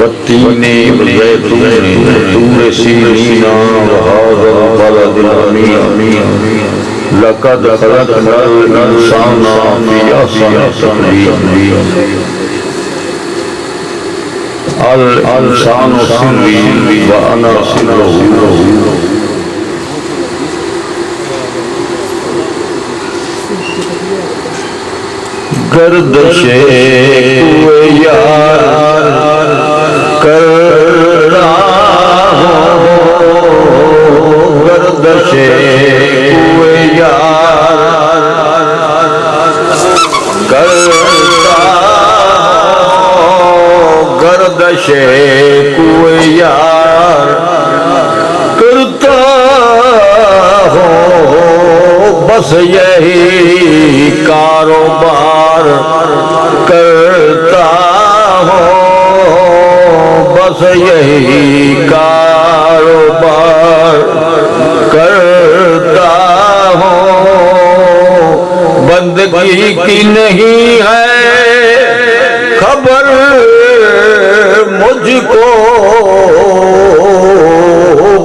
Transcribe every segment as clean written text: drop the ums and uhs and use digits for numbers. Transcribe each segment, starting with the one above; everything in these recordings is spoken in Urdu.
والتين والزيتون وطور سينين وهذا البلد الأمين لقد خلقنا الإنسان في أحسن تقويم الإنسان سري وأنا سره گردش کوئے یار کر رہا ہوں گردش کوئے یار کرتا ہوں گردش کوئے یار کرتا ہوں بس یہی کاروبار کرتا ہوں بس یہی کاروبار کرتا ہوں بندگی کی نہیں ہے خبر مجھ کو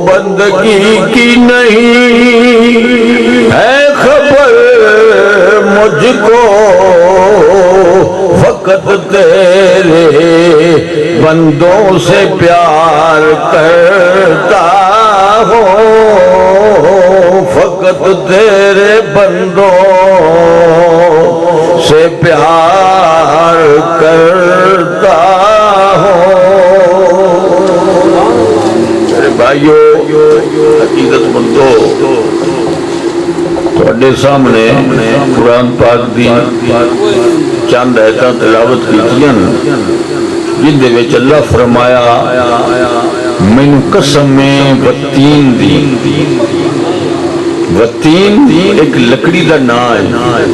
بندگی کی نہیں ہے خبر مجھ کو فقط تیرے بندوں سے پیار کرتا ہوں فقط تیرے بندوں سے پیار کرتا ہوں میرے بھائیو عقیدت مندو تواڈے سامنے قرآن پاک دی چند آیتاں تلاوت کیتیاں جن دے وچ اللہ فرمایا مینوں قسم وتین دی وتین ایک لکڑی دا نام ہے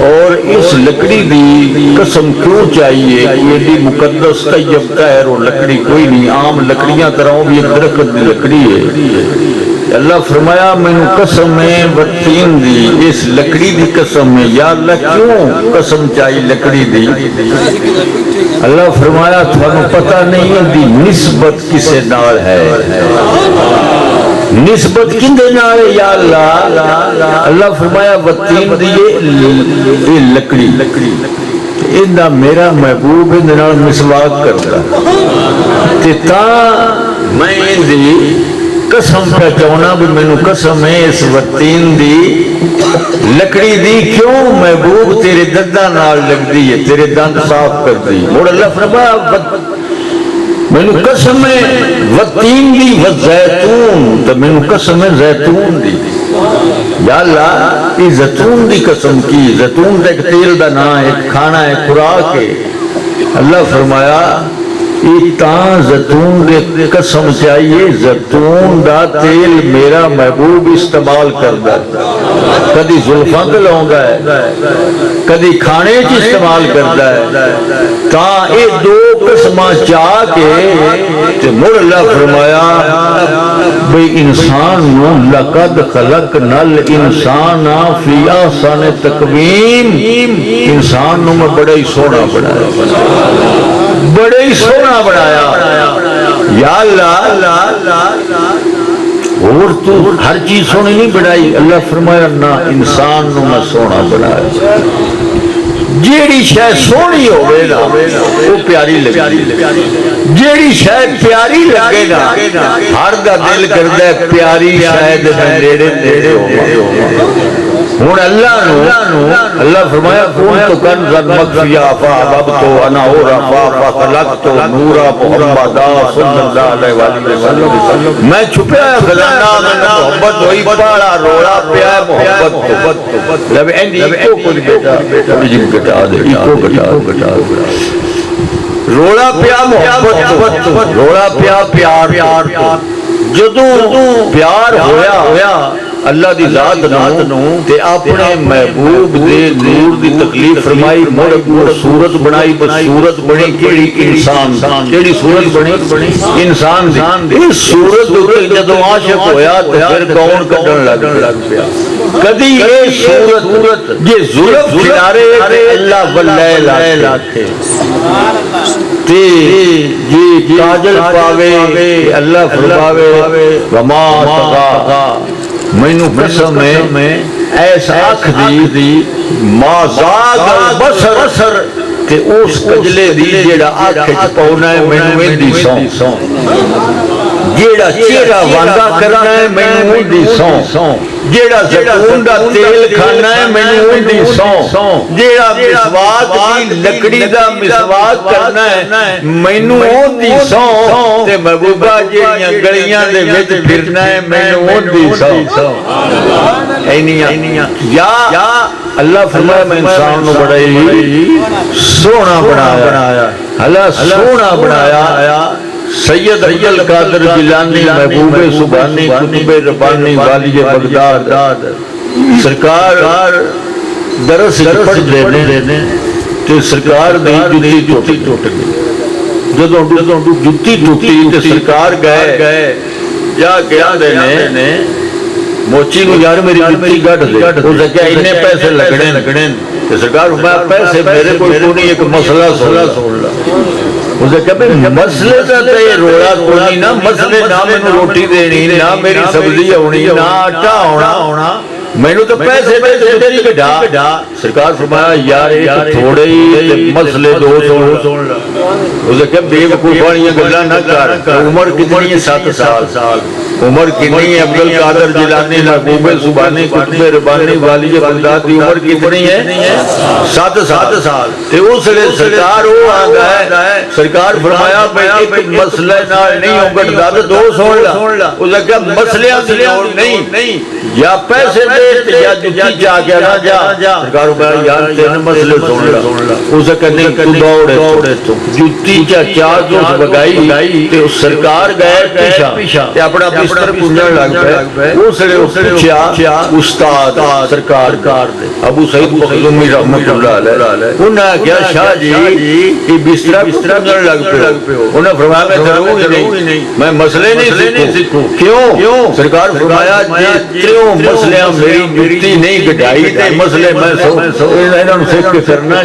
اور اس لکڑی دی قسم کیوں چاہیے یہ دی مقدس طیب طاہر اور لکڑی کوئی نہیں عام لکڑیاں طرح بھی ایک درخت دی لکڑی ہے اللہ فرمایا مینوں قسم وتین دی اس لکڑی دی قسم ہے یا اللہ کیوں قسم چاہیے لکڑی دی اللہ فرمایا تھانوں پتہ نہیں دی نسبت کسے نال ہے نسبت کندے نال ہے یا اللہ اللہ فرمایا وتین دی یہ لکڑی اندہ میرا محبوب اندے نال مسواک کرتا تے تاں میں اندی قسم پہ چونا بھی مینوں قسم ہے اس وتین دی لکڑی دی کیوں محبوب تیرے دنداں نال لگ دی ہے تیرے دند صاف کر دی اور اللہ فرمایا مینوں قسم ہے وتین دی وزیتون تو مینوں قسم ہے زیتون دی یا اللہ یہ زیتون دی قسم کی زیتون دا ایک تیل دا نام ہے ایک کھانا ہے خوراک ہے اللہ فرمایا تاں زیتون دے قسم چاہیے زیتون دا تیل میرا محبوب استعمال کردا کدی زلفاں تے لاوندا ہے کدی کھانے چ استعمال کردا ہے تاں اے دو قسماں چاہ کے تے مڑ اللہ فرمایا بھئی انسان نو لقد خلقنا الانسان فی احسن تقویم انسان نو میں بڑا ہی سونا بنایا بڑے ہی سونا بنایا یا اللہ اور تو ہر چیز سونی نہیں بنائی اللہ فرمایا نہ انسان نو میں سونا بنایا جیڑی شے سونی ہوئے نا وہ پیاری لگے جیڑی شے پیاری لگے نا ہر دا دل کردہ پیاری شاید میں نیڑے نیڑے ہوں ہون اللہ فرمایا کون تو کنزن مکفیا فاحببتو انا اورا فخلقتو نورا محمدہ صلی اللہ علیہ وسلم میں چھپیا خزانہ میں محبت ہوئی پاڑا روڑا پیا محبت لب اینڈی ایکو کچھ بیٹا جن کٹا دے ایکو کٹا روڑا پیا محبت روڑا پیا پیار جدوں پیار ہویا اللہ دی ذات نو تے اپنے محبوب دے نور دی تکلیف فرمائی مڑ کو صورت بنائی بس صورت بنی کیڑی انسان کیڑی صورت بنی انسان دی اس صورت تے جدوں عاشق ہویا تے پھر کون کڈن لگ پیا کدی یہ صورت یہ زلف کنارے اللہ واللیل آتے تے یہ کاجل پاوے اللہ فرماوے وما تغا مینوں قسم ہے ایسا آنکھ دی ما زاغ البصر کہ اس کجلے دی جیڑا آنکھ وچ پاؤنا ہے مینوں ایندی سوں جیڑا چہرہ واندا کرنا ہے مینوں ایندی سوں جیڑا زیتون دا تیل کھانا ہے مینوں ایندی سوں جیڑا مسواک دی لکڑی دا مسواک کرنا ہے مینوں ایندی سوں تے محبوبہ جیڑیاں گلیاں دے وچ پھرنا ہے مینوں ایندی سوں اینیاں یا اللہ فرمایا میں انسان نو بڑائی سونا بنایا اللہ سونا بنایا سید عبد القادر جیلانی محبوب سبحانی کتب ربانی والی بغداد سرکار درس پڑھ دینے تے سرکار دی جتی ٹوٹ گئی جدوں جتی ٹوٹی تے سرکار گئے جا کے آندے موچی کو یار میری جتی گھٹ دے اس نے کہا انہیں پیسے لگڑیں کہ سرکار میں پیسے میرے کوئی نہیں ایک مسئلہ سن لا اس نے کہا مسئلے کا تو یہ روڑا کوئی نہ مسئلے نہ میں روٹی دینی نہ میری سبزی ہونی نہ آٹا ہونا میں نے تو پیسے تیری کٹا سرکار فرمایا یار ایک تھوڑے ہی مسئلے دو سن لا اس نے کہا بے وقوفانیاں گلا نہ کر عمر کتنی ہے 7 سال عمر کتنی ہے عبد القادر جیلانی محبوب سبحانی کتب ربانی والی بغداد دی عمر کتنی ہے 7 سال تے اس نے سرکار وہ آ گئے سرکار فرمایا میں ایک مسئلے نال نہیں ہوں گا دو سن لا اس نے کہا مسئلے نہیں یا پیسے دے یا جتی جا کے نہ جا سرکار فرمایا یار تین مسئلے سن لا اس نے کہا نہیں تو دوڑے تو جتی چار جو بگائی تے سرکار گئے پیچھا تے اپنا بستر پونجن لگ پے اس نے پوچھا استاد سرکار دے ابو سعید مخزومی رحمۃ اللہ علیہ انہوں نے کہا شاہ جی یہ بستر پونجن لگ پے انہوں نے فرمایا میں ضرور ہی نہیں میں مسئلے نہیں سیکھوں کیوں سرکار فرمایا جتنے مسئلے میری جتی نہیں گڈائی تے مسئلے میں انہوں نے سیکھ کے کرنا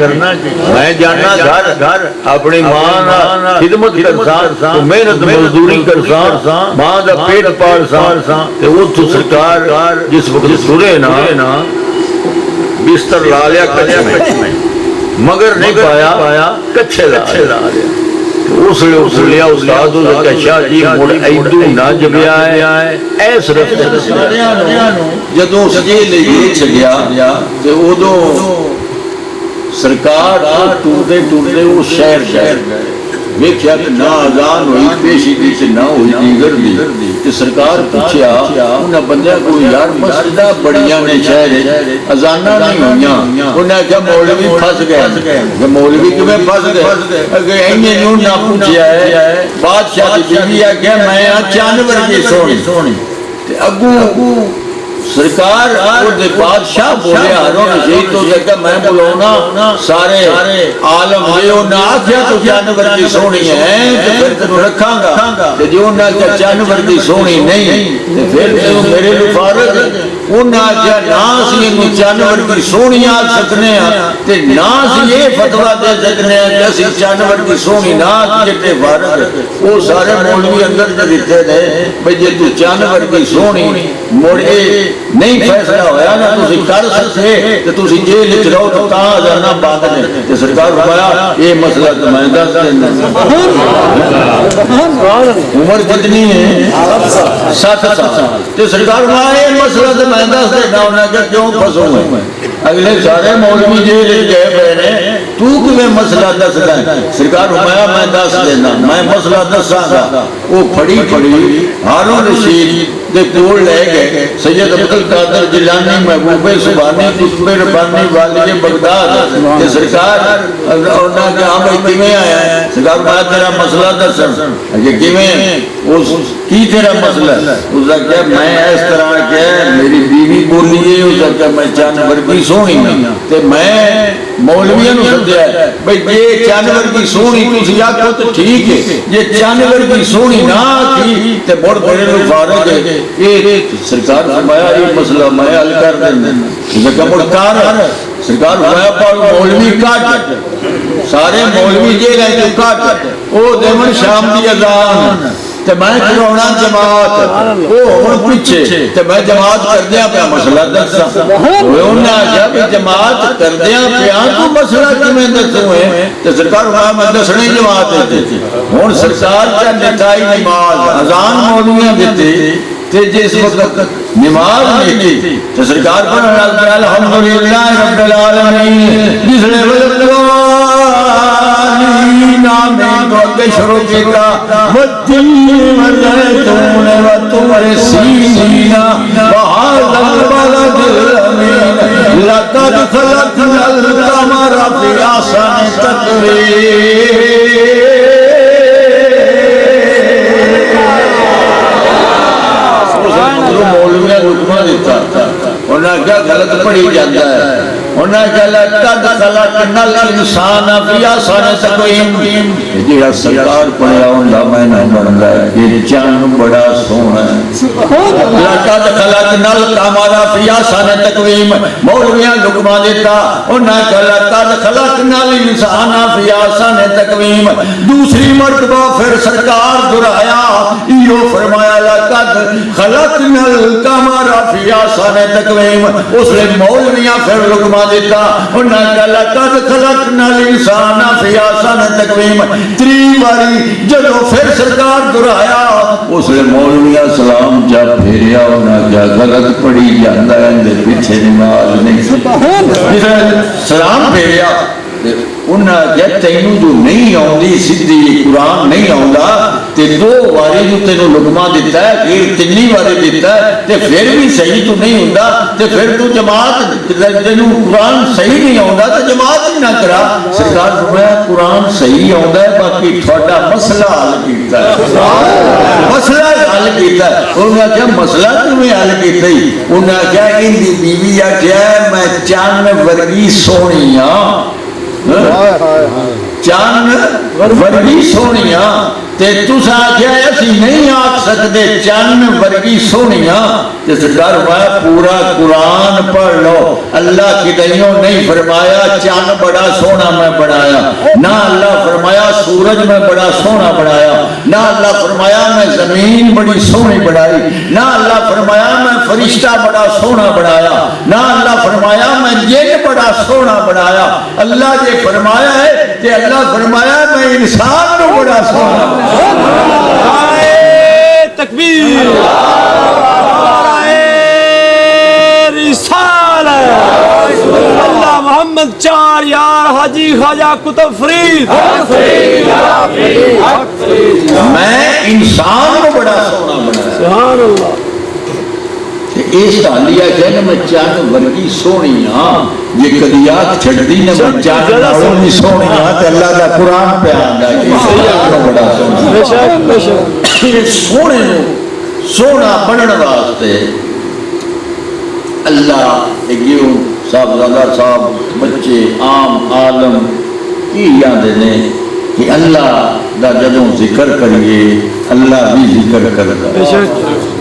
میں جاننا گھر اپنی ماں خدمت کرساں محنت مزدوری کرساں ماں دا پیٹ پالساں تے اوتھوں سرکار جس وقت سورے نا بستر لا لیا کچھ میں مگر نہیں پایا کچھے لا لیا اس لیا استاد کا شاہ جی مڑ ایدو نہ جبیا ہے ایس رفت جدوں سجے لے چھڈیا تے اودوں سرکار ٹوٹے وہ شہر گئے ویکھیا کہ نہ اذان ہوئی پیشی دی تے نہ ہوئی دیگر دی تے سرکار پوچھیا انہاں بندیاں کو یار مسجداں بڑیاں نے شہر اذاناں نہیں ہوئیاں انہاں کہا مولوی پھس گئے مولوی کیویں پھس گئے اگر اینے نوں نہ پوچھیا ہے بادشاہ دی بیوی آ کہ میں چاند ورگی سونی تے اگوں سرکار اور دے بادشاہ بولے ہارون رشید تو دیکھا میں بولونا سارے عالم جو نہ آکھیا تو جانور کی سونی ہے تو پھر تنو رکھاں گا جو نہ آکھیا جانور کی سونی نہیں تو پھر تنو میرے لئے فارغ انہوں نے آکھیا ناس یہ جانور کی سونی آکھ سکنے ہیں تے ناس یہ فتوہ دے سکنے ہیں کہ اسی جانور کی سونی نہ جتے فارغ وہ سارے مولوی اندر دیتے ہیں بھئی جے تو جانور کی سونی موڑے نہیں فیصلہ ہویا نا تسی کر سکتے کہ تسی جیل وچ رہو تو تاں جانا باندھ لیں تے سرکار فرمایا یہ مسئلہ تو میں دس دینا عمر کتنی ہے 7 سال تے سرکار فرمایا یہ مسئلہ تو میں دس دینا انہاں کہ کیوں پھنسوں میں اگلے سارے مولوی جیل وچ گئے پے نے تو کیویں مسئلہ دسدا سرکار فرمایا میں دس دینا میں مسئلہ دساں گا وہ پھڑی ہارون رشید دے کول لے گئے سید عبد القادر جیلانی محبوب سبحانی قطب ربانی والی بغداد کہ سرکار انہاں کہ ہم کیویں آیا ہے سرکار میں تیرا مسئلہ دسن کہ کیویں اس کی تیرا مسئلہ اس کا کہ میں اس طرح کہ میری بیوی بولی ہے اس کا کہ میں جانور کی سونی ہوں تے میں مولویاں نو سدیا ہے بھئی یہ جانور کی سونی تسی آکھو تو ٹھیک ہے یہ جانور کی سونی نہ تھی تے مڑ میرے نو فارغ ہے یہ سرکار فرمایا یہ مسئلہ میں حل کر دینا اس کا مڑ کار سرکار فرمایا پر مولوی کاٹ سارے مولوی یہ رہے تو کاٹ او دیمن شام دی اذان تے میں کھڑونا جماعت او ہن پیچھے تے میں جماعت کردیاں پیا مسئلہ دساں انہوں نے آخیا بھی جماعت کردیاں پیا تو مسئلہ کیویں دسوں ہے تے سرکار فرمایا میں دسنے جماعت دیتی ہن سرکار کا نتائی نماز اذان مولویاں دیتے تے جس وقت نماز نہیں تھی تو سرکار پر الحمدللہ رب العالمین جس نے نام تو اگے شروع کیتا والتین والزیتون والطور سینین وهذا البلد الامین لقد خلقنا القمر في احسن تقویم مولوی حکمہ دیتا انہاں کیا غلط پڑھی جاتا ہے انہاں کیا لقد خلقنا الانسان فی احسن تقویم جڑا سرکار پڑھیا ہوندا میں نہ بندا یہ چاند بڑا سوہنا ہے لقد خلقنا القمر فی احسن تقویم مولویاں حکمہ دیتا انہاں کیا لقد خلقنا الانسان فی احسن تقویم دوسری مرتبہ پھر سرکار دہرایا یہ فرمایا لقد خلقنا القمر فی احسن تقویم اس نے مولویاں پھر حکمہ دیتا انہاں کہا لقد خلقنا الانسان فی احسن تقویم تری باری جدو پھر سرکار دہرایا اس نے مولویاں سلام جا پھیریا انہاں کہا غلط پڑھی جاندا ہے اندر پیچھے نماز نہیں سلام پھیریا انہاں کہا تینوں جو نہیں آؤندی سیدھی قرآن نہیں آؤندا تے دو واری جو تینوں لقمہ دیتا ہے پھر تینی واری دیتا ہے تے پھر بھی صحیح تو نہیں ہوندا تے پھر تو جماعت تینوں قرآن صحیح نہیں آؤندا تے جماعت ہی نہ کرا سرکار فرمایا قرآن صحیح آؤندا ہے باقی تھوڑا مسئلہ حل کیتا ہے مسئلہ حل کیتا ہے انہاں کہا مسئلہ کیویں حل کیتا ہی انہاں کہا ان دی بیوی آکھیا میں چاند ورگی سونی ہاں چاند ورگی سونیاں تے تسا آخیا اسی نہیں آکھ سکتے چاند ورگی سونیاں تے سرکار فرمایا پورا قرآن پڑھ لو اللہ کی دائیوں نہیں فرمایا چاند بڑا سونا میں بنایا نہ اللہ فرمایا سورج میں بڑا سونا بنایا نہ اللہ فرمایا میں زمین بڑی سونی بنائی نہ اللہ فرمایا میں فرشتہ بڑا سونا بنایا نہ اللہ فرمایا میں جن بڑا سونا بنایا اللہ یہ فرمایا ہے کہ اللہ فرمایا میں انسان کو بڑا سونا بنایا تکبیر رسالت اللہ محمد چار یار حاجی خواجہ قطب فرید میں انسان کو بڑا سونا بنایا سبحان اللہ اس تعالیہ کہنا میں چاند ورگی سونی ہاں یہ قدیات چھڑ دی نہ میں چاند ورگی سونی ہاں تے اللہ کا قرآن پہ آنگا کہ انسان کو بڑا سونا بے شک سونے سونا بنن واسطے اللہ ایگیوں صاحبزادہ صاحب بچے عام عالم کی یادیں نے کہ اللہ دا جدوں ذکر کریے اللہ بھی ذکر کرتا بے شک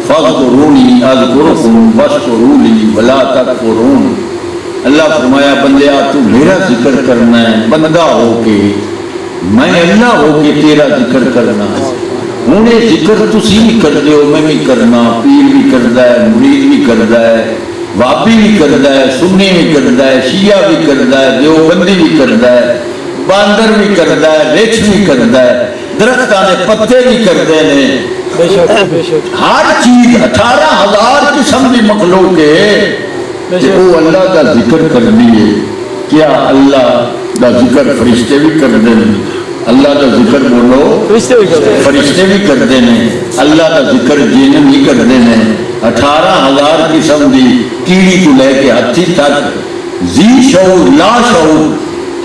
فَاذْكُرُونِي أَذْكُرْكُمْ وَاشْكُرُوا لِي وَلَا تَكْفُرُونَ اللہ فرمایا بندیا تو میرا ذکر کرنا ہے بندہ ہو کے میں اللہ ہو کے تیرا ذکر کرنا ہے انہیں ذکر تسی بھی کر دے ہو میں بھی کرنا پیر بھی کردا ہے مرید بھی کردا ہے وابی بھی کردا ہے سنی بھی کردا ہے شیعہ بھی کردا ہے دیوبندی بھی کردا ہے باندر بھی کردا ہے ریچھ بھی کردا ہے درختاں دے پتے بھی کردے نے ہر چیز 18,000 قسم کی مخلوق ہے وہ اللہ کا ذکر کرنی ہے کیا اللہ دا ذکر فرشتے بھی کرتے ہیں اللہ دا ذکر بولو فرشتے بھی کرتے ہیں فرشتے بھی کرتے ہیں اللہ دا ذکر جن بھی کرتے ہیں 18,000 قسم دی کیڑی کو لے کے ہاتھی تک ذی شعور لا شعور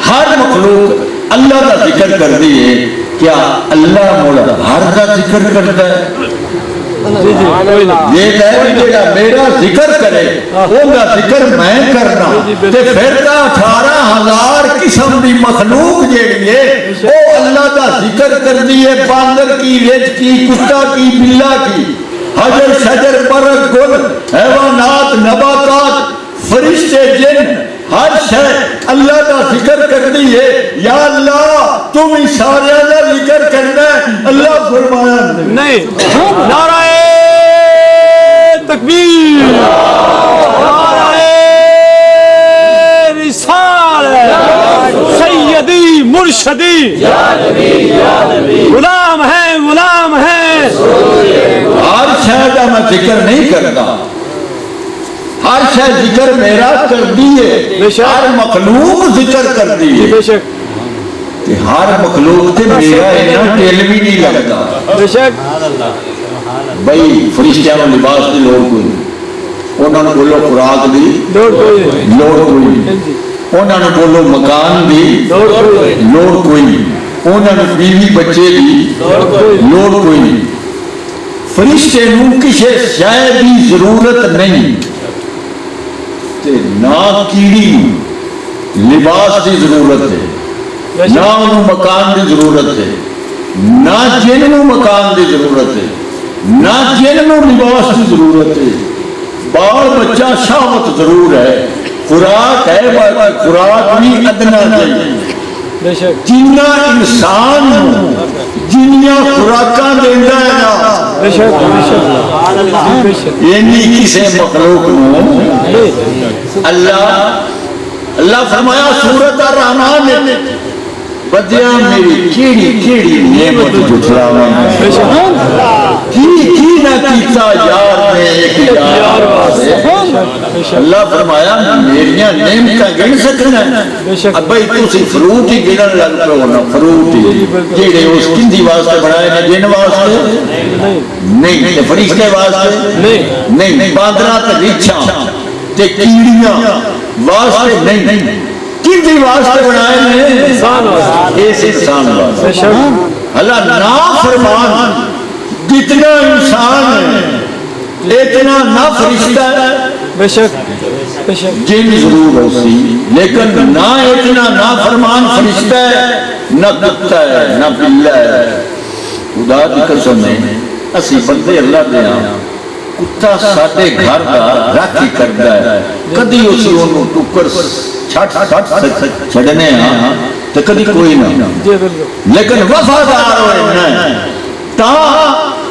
ہر مخلوق اللہ دا ذکر کر دی ہے کیا اللہ مولا ہر دا ذکر کرتا ہے یہ ہے کہ میرا ذکر کرے ان کا ذکر میں کرنا تے پھر تا 18,000 قسم دی مخلوق جیڑی ہے وہ اللہ کا ذکر کر دی ہے باندر کی رچ کی کتا کی بلا کی حجر شجر برگ گل حیوانات نباتات فرشتے جن ہر شے اللہ کا ذکر کر دی ہے یا اللہ تم ہی سارے کا ذکر کرنا ہے اللہ فرمایا نہیں نعرہ تکبیر نعرہ رسالت سیدی مرشدی غلام ہے ہر شے کا میں ذکر نہیں کرتا ہر شے ذکر میرا کر دیئے ہر مخلوق ذکر کر دیئے بے شک کہ ہر مخلوق تے میرا اینا ٹیل بھی نہیں لگتا بے شک بھئی فرشتیاں میں لباس دی لوڑ کوئی انہوں نے بولو خوراک دی لوڑ کوئی انہوں نے بولو مکان دی لوڑ کوئی انہوں نے بیوی بچے دی لوڑ کوئی فرشتے نوں کسے شاید بھی ضرورت نہیں تے نہ کیڑی لباس دی ضرورت ہے نہ انہوں مکان دی ضرورت ہے نہ جن نوں مکان دی ضرورت ہے نہ جن نوں لباس دی ضرورت ہے بال بچہ شہوت ضرور ہے خوراک ہے خوراک بھی ادنا چاہیے جنہ انسان جنیاں خوراکاں دیندہ ہے نا یعنی کسے مخلوق نو اللہ فرمایا سورۃ الرحمن نے بدیا میری کیڑی نعمت جھٹلاواں کی نہ کیتا یار نے ایک یار واسطے اللہ فرمایا میریاں نعمتاں گن سکنا اب بھائی تسی فروٹ ہی گنن لگ پو نا فروٹ ہی جڑے اس کندی واسطے بنائے نے جن واسطے نہیں تے فرشتے واسطے نہیں باندراں تے ریچھاں تے کیڑیاں واسطے نہیں کسی واسطے بنائے نے انسان واسطے اس انسان واسطے اللہ نافرمان جتنا انسان ہے اتنا نہ فرشتہ ہے بے شک جن ضرور ہوسی لیکن نہ اتنا نافرمان فرشتہ ہے نہ کتا ہے نہ بلا ہے خدا دی قسم ہے اسی بندے اللہ دے ہاں کتا ساڈے گھر دا راکھی کردا ہے کدی اسی اونوں ٹکر چھڑنے ہاں تو کدی کوئی نہ لیکن وفادار ہوئے نہیں تا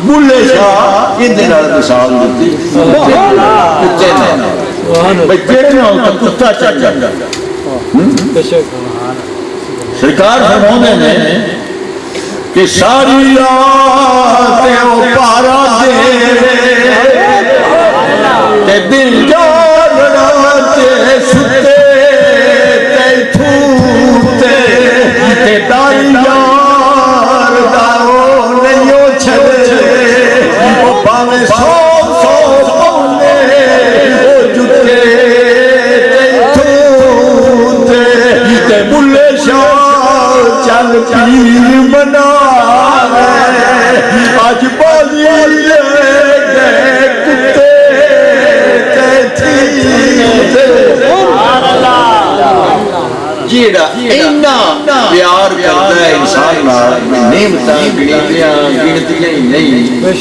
بلے شاہ اندے نال مثال دیتی کتے نے بھئی جڑے نہ ہوتا کتا چل جاتا سرکار فرماندے نے کہ ساری رات او پارا دے تے دل جاگنا تے ستے داری یار دارو نہیں چھڑے وہ پاوے سو پونے وہ جتے تھوتے تے بلے شاہ چل پیر بنا آج بالی لے گئے کتے جیڑا اینا پیار کرتا ہے انسان نعمتاں گنتیاں نہیں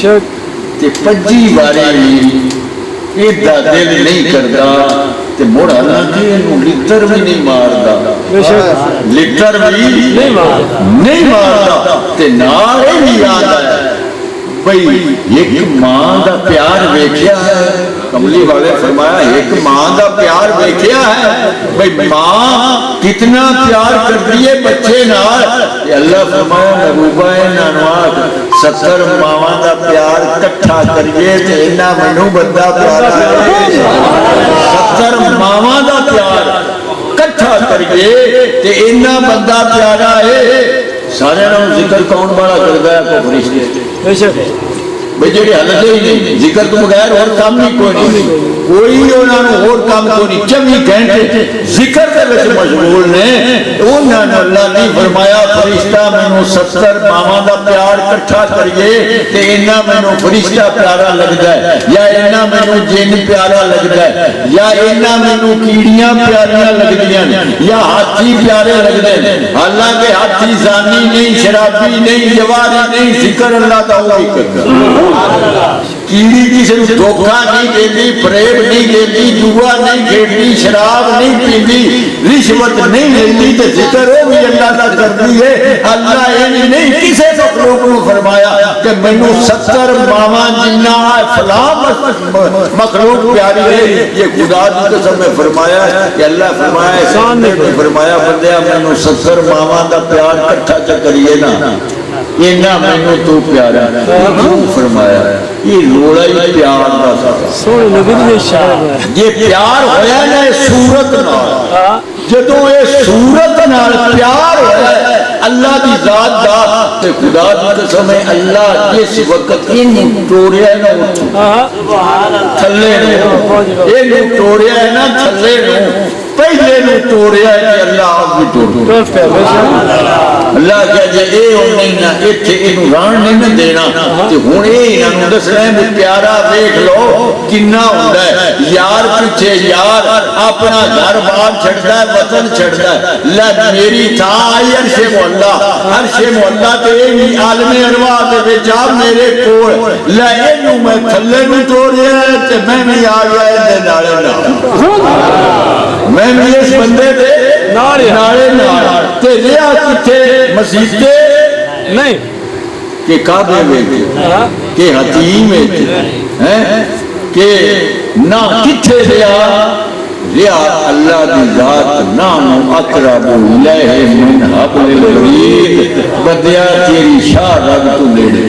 تے پجی باری ایڈا دل نہیں کرتا تے موڑا نہ کہ انہوں لٹر بھی نہیں ماردا لٹر بھی نہیں ماردا تے نارے بھی یاد آیا بھئی ایک ماں دا پیار ویکھیا ہے کملی والے فرمایا ایک ماں دا پیار ویکھیا ہے بھئی ماں کتنا پیار کرتی ہے بچے نال کہ اللہ فرمایا محبوبہ نانواد 70 ماواں دا پیار کٹھا کریے تے انہاں مینوں بندہ پیار ہے 70 ماواں دا پیار کٹھا کریے تے اینا بندہ پیارا ہے سارے نام ذکر کون بڑا کرتا ہے کو فرشتے بے شک بھئی جڑے حلت ہی نہیں ذکر تو بغیر اور کام ہی کوئی نہیں کوئی انہوں نے اور کام کوئی نہیں 24 گھنٹے ذکر کے وچ مشغول نے انہوں نے اللہ نے فرمایا فرشتہ مینوں 70 ماواں دا پیار اکٹھا کریے تے انہاں مینوں فرشتہ پیارا لگدا ہے یا انہاں مینوں جن پیارا لگدا ہے یا انہاں مینوں کیڑیاں پیاریاں لگدیاں یا ہاتھی پیارے لگدے ہیں حالانکہ ہاتھی زانی نہیں شرابی نہیں جواری نہیں ذکر اللہ دا وہی کرتا کیڑی کسی نے دھوکہ نہیں دیتی فریب نہیں دیتی جوا نہیں کھیلتی شراب نہیں پیتی رشوت نہیں لیتی تو ذکر ہو بھی اللہ کا کرتی ہے اللہ نہیں کسی مخلوق کو فرمایا کہ مینوں 70 ماواں جنہ فلاں مخلوق پیاری ہے یہ خدا کی قسم میں فرمایا کہ اللہ فرمایا بندیا مینوں 70 ماواں دا پیار اکٹھا کریے نا اینا مینوں تو پیارا فرمایا یہ روڑا ہی پیار دا سا سونے نبی نے شاعر یہ پیار ہویا نا صورت نال جدوں یہ صورت نال پیار ہویا ہے اللہ دی ذات دا تے خدا دی قسم ہے اللہ جس وقت ان توڑیا نا تھلے نو یہ توڑیا ہے نا تھلے نو پہلے نو توڑیا ہے کہ اللہ آپ بھی توڑ اللہ کہا جے اے نہیں نا ایتھے اینو ران نہیں دینا تے ہن اے انہاں دس رہے ہیں پیارا دیکھ لو کنا ہوندا ہے یار پیچھے یار اپنا گھر بار چھڑدا ہے وطن چھڑدا ہے لا میری تھا آئی عرش مولا عرش مولا تے اے عالم ارواح دے وچ آ میرے کول لا اینو میں تھلے نو توڑیا تے میں بھی آ گیا اے نالے نال میں بھی اس بندے دے نالے نال تے لیا کتے مسیحتے نہیں کہ کعبے میں کہ حتیم میں کہ نہ کتھے لیا اللہ دی ذات نام اقرب الیہ من حبل الورید بندیا تیری شاہ رگ تو نیڑے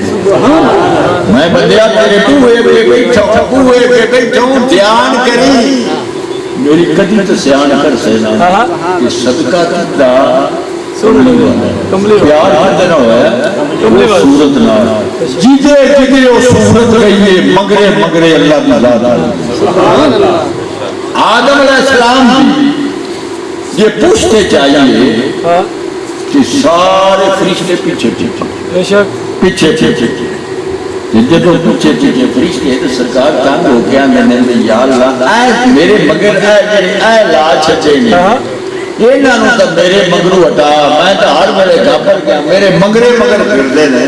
میں بندیا تیرے بوئے پہ بیٹھا ہوں دھیان کری میری کدی تو سیان کر سینا کہ صدقہ کتا پیار کردنا ہوا ہے صورت نہ جدے وہ صورت رہیے مگرے اللہ کی ذات آدم علیہ السلام بھی یہ پوچھتے چاہیے کہ سارے فرشتے پیچھے جدو پیچھے فرشتے تو سرکار تنگ ہو گیا میں نے یا اللہ میرے مگر اے لا چھچے نہیں یہ نہ تو میرے مگرو ہٹا میں تو ہر میرے گھابر گیا میرے مگر پھردے نے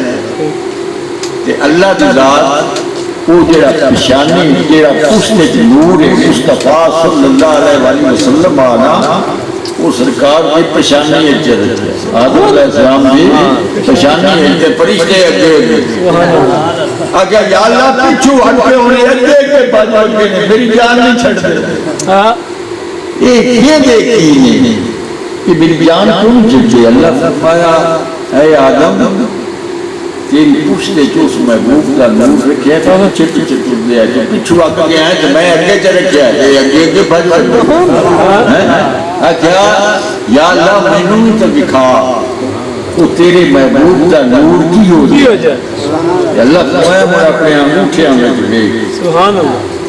کہ اللہ کی ذات وہ جڑا پشانی جڑا پوچھتے چ نور مصطفیٰ صلی اللہ علیہ وسلم آنا وہ سرکار کی پشانی اجت آدم علیہ السلام کی پشانی اجت فرشتے اگے یا اللہ پیچھو ہٹ کے ہونے اگے کے بعد میری جان نہیں چھڑ دے یہ دیکھی نہیں کہ میری جان کون چھڑے اللہ فرمایا اے آدم تیری پوچھتے جو اس محبوب کا نور رکھیا تھا چھٹ دیا جو پیچھو آگے گیا ہے تو میں اگے چل رکھیا ہے اگے بھج کیا یا اللہ مینوں ہی تو دکھا وہ تیرے محبوب کا نور کی ہو جائے اللہ فرمایا میں اپنے انگوٹھیاں میں دیکھ سبحان اللہ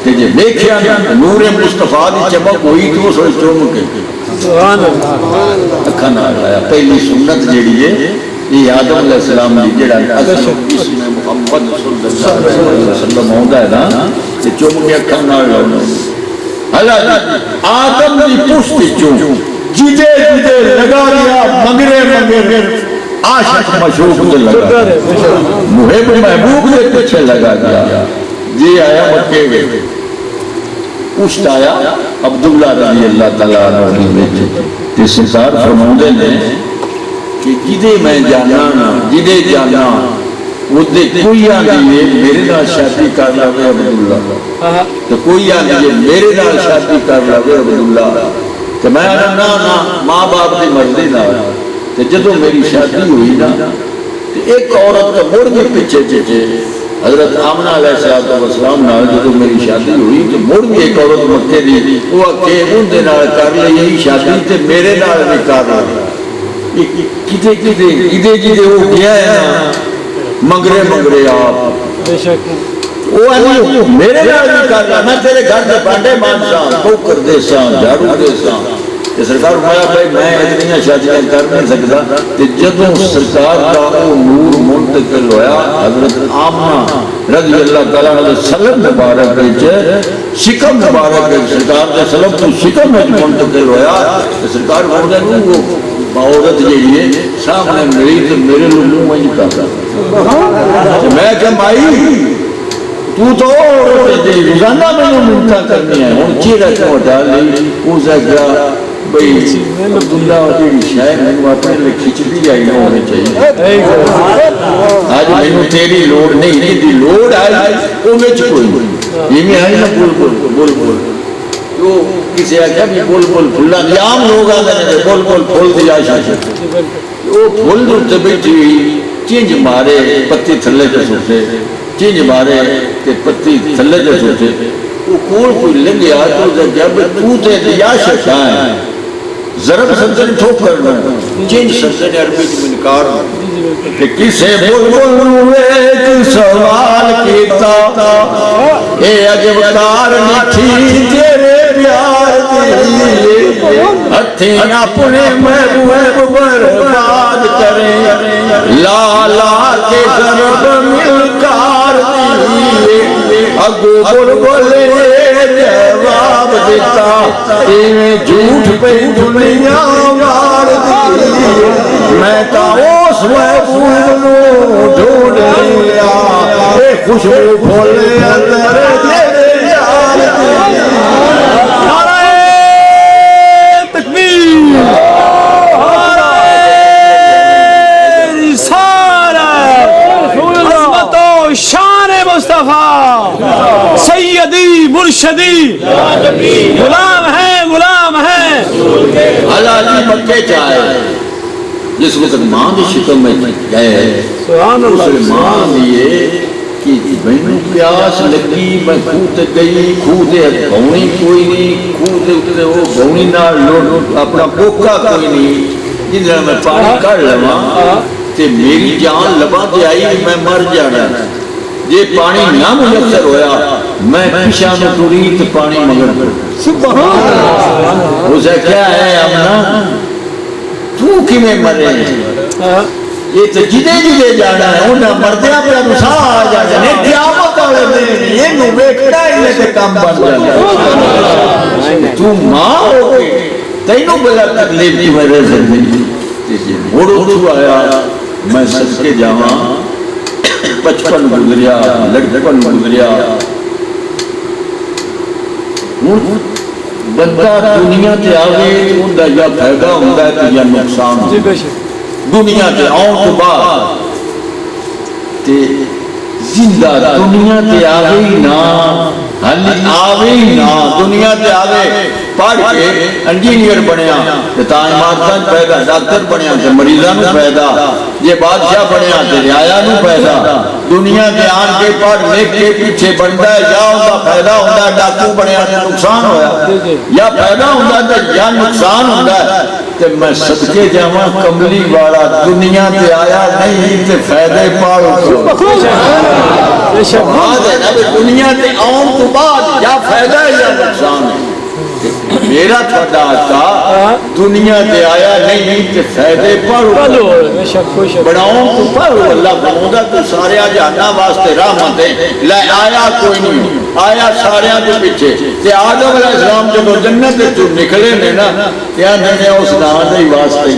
کہ جب دیکھیا نور مصطفیٰ دی چمک ہوئی تو سو چمک سبحان اللہ اکھا نہ آیا پہلی سنت جیڑی ہے یہ آدم علیہ السلام نے جڑا اصل اسم محمد صلی اللہ علیہ وسلم ہوندا ہے نا تے چوم کے اکھاں نال لاؤنا اللہ آدم دی پشت چوں جدے لگا دیا مگرے عاشق مشوق دے لگا محب محبوب دے پیچھے لگا دیا جی آیا مکے میں پشت آیا عبداللہ رضی اللہ تعالیٰ عنہ تے سرکار فرماندے نے کہ جدے میں جدے جانا وہ کوئی آگے میرے نال شادی کر لے عبداللہ تو کوئی آگے میرے نال شادی کر لے عبداللہ تو میں نا ماں باپ کی مرضی نال تو جدو میری شادی ہوئی نا تو ایک عورت کا مڑ کے پیچھے حضرت آمنہ علیہ السلام نال جب میری شادی ہوئی تو مڑ بھی ایک عورت مکے دی وہ کہ ان دے نال کر لئی شادی تے میرے نال بھی کر لئی کتے کتے وہ گیا ہے نا منگرے آپ بے شک وہ میرے نال بھی کر لیا میں تیرے گھر دے بانڈے مان سا ٹوکر دے سا جھاڑو دے سا کہ سرکار فرمایا بھائی میں اتنی شادیاں کر نہیں سکتا کہ جدوں سرکار کا وہ نور منتقل ہویا حضرت آمنہ رضی اللہ تعالیٰ عنہ سلم مبارک شکم مبارک سرکار دے سلم تو شکم میں منتقل ہویا کہ سرکار فرمایا وہ عورت جیڑی ہے سامنے میری تو میرے لوگ منہ نہیں کرتا میں کہ مائی تو روزانہ میں نے منتا کرنی ہے ہوں چیرہ کو ہٹا لی اسے کیا بھئی عبداللہ اور شاید میں اپنے لئے کھچڑی آئی نہ ہونے چاہیے آج میں نے تیری لوڑ نہیں دی لوڑ آئی وہ میں چکوئی یہ میں آئی نا بول تو کسی آگیا بھی بول پھلا عام لوگ آگا نے بول پھول دیا شاید وہ پھول دورتے بیٹھی ہوئی چینج مارے پتی تھلے جو سوٹے چینج مارے کہ پتی تھلے جو سوٹے وہ کول کوئی لنگیا تو جب تو تے دیا شکائیں ضرب سنسن ٹھوک کرنا چینج سنسن عربی کی منکار کہ کسے بول ایک سوال کیتا اے عجب کار نٹھی تیرے پیار دیئے ہتھیں اپنے محبوب برباد کریں لا کے ضرب ملکار دیئے اگو بلبلے جواب دیتا ایویں جھوٹ پہ دنیا مار دیئے میں تا اس محبوب نو ڈھونڈ لیا اے خوشبو بھولے اندر تیرے یار دیئے نعرہ تکبیر نعرہ رسالت عظمت و شان مصطفیٰ سیدی مرشدی غلام ہیں حلالی مکے چاہے جس وقت ماں دی شکم میں گئے اس ماں دیئے کہ میں پیاس لگی میں کھوت گئی کھوتے بھونی کوئی نہیں کھوتے اتنے وہ بھونی نہ اپنا پوکا کوئی نہیں جن طرح میں پانی کر لما تے میری جان لبا دے آئی میں مر جانا یہ پانی نہ میسر ہویا میں پیشان ٹوری تو پانی مگر سبحان اللہ اسے کیا ہے امنا تو کی میں مرے یہ تو جدے جانا ہے انہاں مردیاں پہ نسا آ جانا ہے قیامت والے دن یہ نو بیٹھنا ہی لیتے کام بن جانا تو ماں ہو گئی تینوں بلا تکلیف کی میرے زندگی موڑو تو آیا میں سب کے جاواں بچپن گزریا لڑکپن گزریا بندہ دنیا تے آگے اندہ یا فائدہ ہوندہ ہے تو یا نقصان دنیا تے آؤں تو بعد تے زندہ دنیا تے آگے ہی نا حلی آگے ہی نا دنیا تے آگے پڑھ کے انجینئر بنیا تے تعیمات پیدا ڈاکٹر بنیا تے مریضاں نو پیدا یہ بادشاہ بنیا تے رعایا نو پیدا دنیا کے آن کے پڑھ لکھ کے پیچھے بنتا ہے یا ہوتا پیدا ہوتا ہے ڈاکو بنیا تے نقصان ہویا یا پیدا ہوتا ہے یا نقصان ہوتا ہے تے میں صدقے جاواں کملی والا دنیا تے آیا نہیں تے فائدے پاڑو دنیا تے آن تو بعد یا فائدہ ہے یا نقصان ہے میرا تھوڑا آقا دنیا تے آیا نہیں تے فائدے پڑھو بڑھاؤں تو پڑھو اللہ بنودا تو سارے جانا واسطے رحمت ہے لے آیا کوئی نہیں آیا سارے تو پیچھے تے آدم علیہ السلام جب جنت تو نکلے نے نا کیا نے اس نام دے واسطے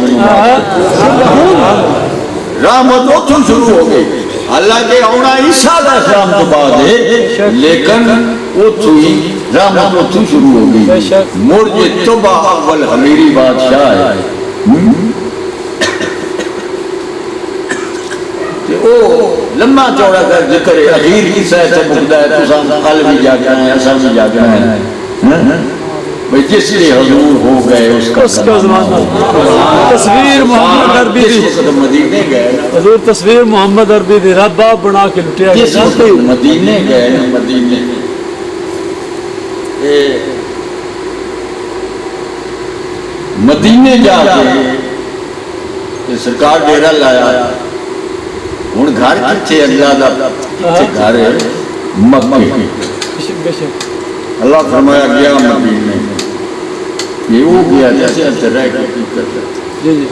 رحمت اتھوں شروع ہو گئی حالانکہ ہونا عیسیٰ علیہ السلام تو بعد ہے لیکن اتھوں ہی رحمت اتھوں شروع ہو گئی مرج طبع اول حمیری بادشاہ ہے او لمحہ چوڑا کر ذکر اخیر کی سہ سے مقدہ ہے تو سام قلب بھی جاگنا ہے اثر بھی جاگنا ہے بھئی جس لیے حضور ہو گئے اس کا زمانہ تصویر محمد عربی جس دی وقت مدینے گئے نا، حضور تصویر محمد عربی دی رب آپ بنا کے لٹیا جس وقت مدینے گئے نا، مدینے مدینے جا کے سرکار ڈیرا لایا ہوں گھر کتنے اللہ دا کتنے گھر ہے مکے بے شک اللہ فرمایا گیا مدینے یہ وہ گیا جیسے اندر رہ کے کی کرتا جی جی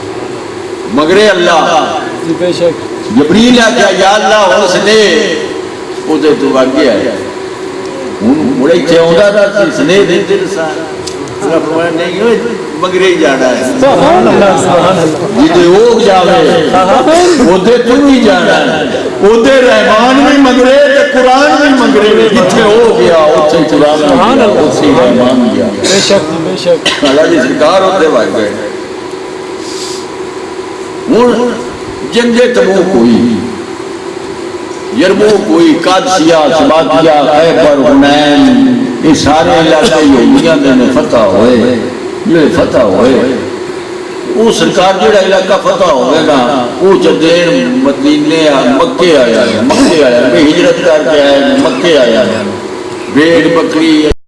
مگرے اللہ جی بے شک جبریل آگیا یا اللہ اس نے وہ دے تو آگیا ہے مڑے چھے ہوندہ تھا سنے دے دل سارا اللہ فرمایا نہیں ہوئے مگرے ہی جانا ہے سبحان اللہ سبحان اللہ جیدے اوگ جاوے وہ دے تو ہی جانا ہے وہ دے رحمان بھی مگرے تے قرآن بھی مگرے جتھے ہو گیا اتھے قرآن بھی گیا اتھے رحمان گیا بے شک بے شک اللہ جی سرکار ہوتے بھاگ گئے ہوں جنگ تبوک ہوئی یرموک ہوئی قادسیہ سباتیہ خیبر حنین یہ سارے علاقے یہودیاں میں فتح ہوئے یہ فتح ہوئے وہ سرکار جڑا علاقہ فتح ہوئے گا وہ جدین مدینے مکے آیا ہے ہجرت کر کے آیا مکے آیا ہے بھیڑ بکری